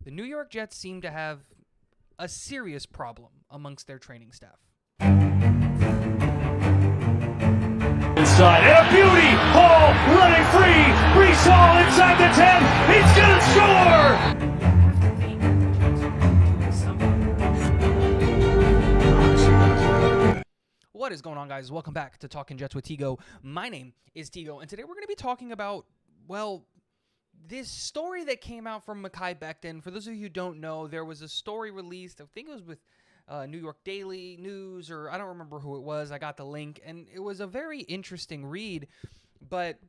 the New York Jets seem to have a serious problem amongst their training staff. Inside, and a beauty! Hall running free! Brees Hall inside the 10! He's gonna score! What is going on, guys? Welcome back to Talking Jets with Tigo. My name is Tigo, and today we're going to be talking about, well, this story that came out from Mekhi Becton. For those of you who don't know, there was a story released, I think it was with New York Daily News, or I don't remember who it was. I got the link, and it was a very interesting read, but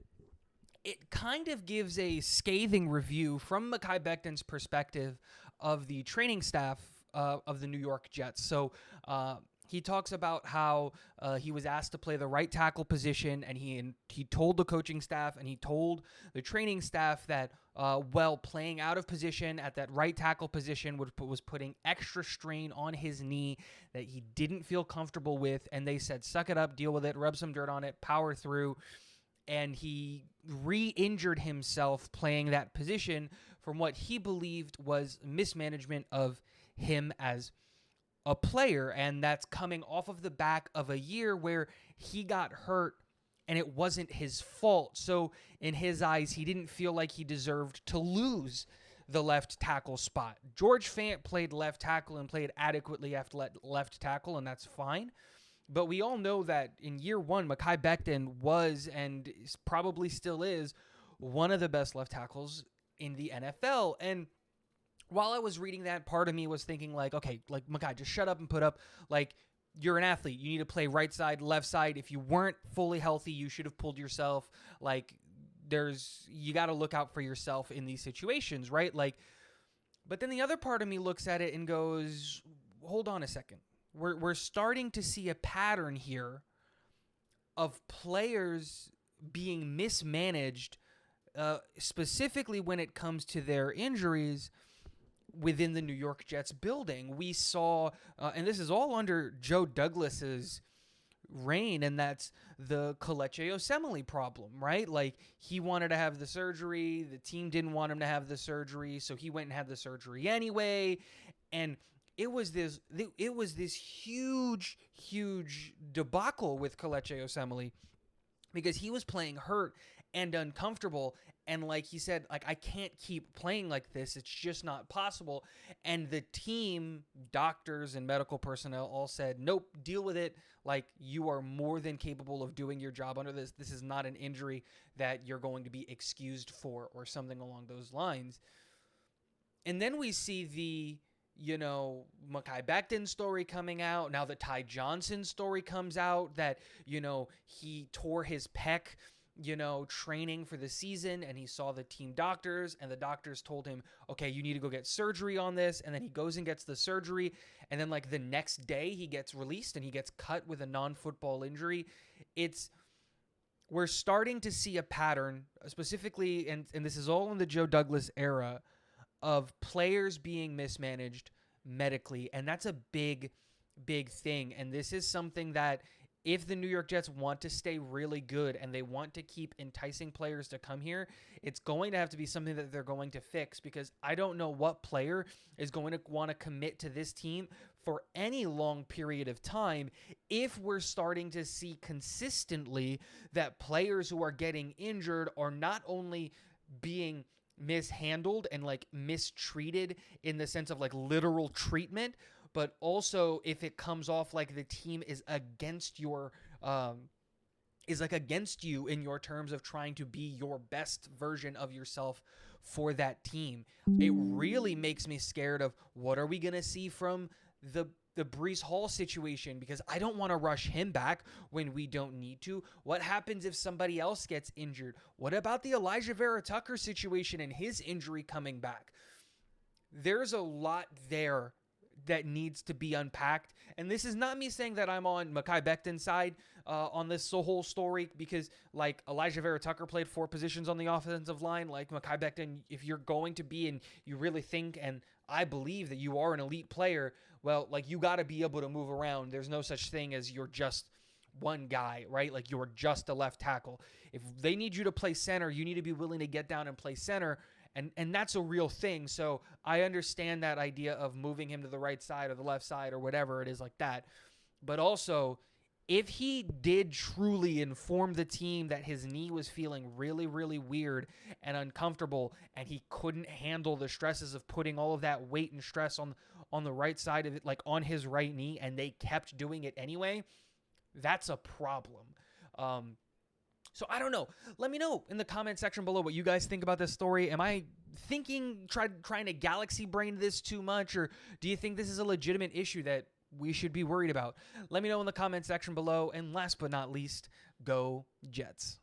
it kind of gives a scathing review from Mekhi Becton's perspective of the training staff of the New York Jets. So he talks about how he was asked to play the right tackle position, and he told the coaching staff and he told the training staff that playing out of position at that right tackle position was putting extra strain on his knee that he didn't feel comfortable with, and they said, suck it up, deal with it, rub some dirt on it, power through. And he re-injured himself playing that position from what he believed was mismanagement of him as a player, and that's coming off of the back of a year where he got hurt and it wasn't his fault. So in his eyes, he didn't feel like he deserved to lose the left tackle spot. George Fant played left tackle and played adequately after left tackle, and that's fine. But we all know that in year one, Mekhi Becton was and probably still is one of the best left tackles in the NFL. And while I was reading that, part of me was thinking like, okay, like Mekhi, just shut up and put up. Like, you're an athlete. You need to play right side, left side. If you weren't fully healthy, you should have pulled yourself. Like, you got to look out for yourself in these situations, right? Like, but then the other part of me looks at it and goes, hold on a second. We're starting to see a pattern here of players being mismanaged, specifically when it comes to their injuries within the New York Jets building. We saw, and this is all under Joe Douglas's reign, and that's the Kelechi Osemele problem, right? Like, he wanted to have the surgery, the team didn't want him to have the surgery, so he went and had the surgery anyway, and it was this huge debacle with Kelechi Osemele because he was playing hurt and uncomfortable, and like he said, like, I can't keep playing like this. It's just not possible. And the team, doctors and medical personnel all said, nope, deal with it. Like, you are more than capable of doing your job under this. This is not an injury that you're going to be excused for or something along those lines. And then we see the Mekhi Becton story coming out. Now the Ty Johnson story comes out that, he tore his pec, training for the season, and he saw the team doctors, and the doctors told him, okay, you need to go get surgery on this. And then he goes and gets the surgery. And then like the next day he gets released and he gets cut with a non-football injury. We're starting to see a pattern specifically, and this is all in the Joe Douglas era, of players being mismanaged medically, and that's a big thing. And this is something that if the New York Jets want to stay really good and they want to keep enticing players to come here, it's going to have to be something that they're going to fix, because I don't know what player is going to want to commit to this team for any long period of time if we're starting to see consistently that players who are getting injured are not only being mishandled and like mistreated in the sense of like literal treatment, but also if it comes off like the team is against your against you in your terms of trying to be your best version of yourself for that team. It really makes me scared of what are we going to see from the Brees Hall situation, because I don't want to rush him back when we don't need to. What happens if somebody else gets injured? What about the Elijah Vera Tucker situation and his injury coming back? There's a lot there that needs to be unpacked. And this is not me saying that I'm on Mekhi Becton's side on this whole story, because like Elijah Vera Tucker played 4 positions on the offensive line. Like Mekhi Becton, if you're going to be, and you really think, and I believe that you are an elite player, well, like you got to be able to move around. There's no such thing as you're just one guy, right? Like you're just a left tackle. If they need you to play center, you need to be willing to get down and play center. And that's a real thing. So I understand that idea of moving him to the right side or the left side or whatever it is like that. But also, if he did truly inform the team that his knee was feeling really, really weird and uncomfortable, and he couldn't handle the stresses of putting all of that weight and stress on the right side of it, like on his right knee, and they kept doing it anyway, that's a problem. So I don't know. Let me know in the comment section below what you guys think about this story. Am I trying to galaxy brain this too much, or do you think this is a legitimate issue that we should be worried about? Let me know in the comment section below. And last but not least, go Jets.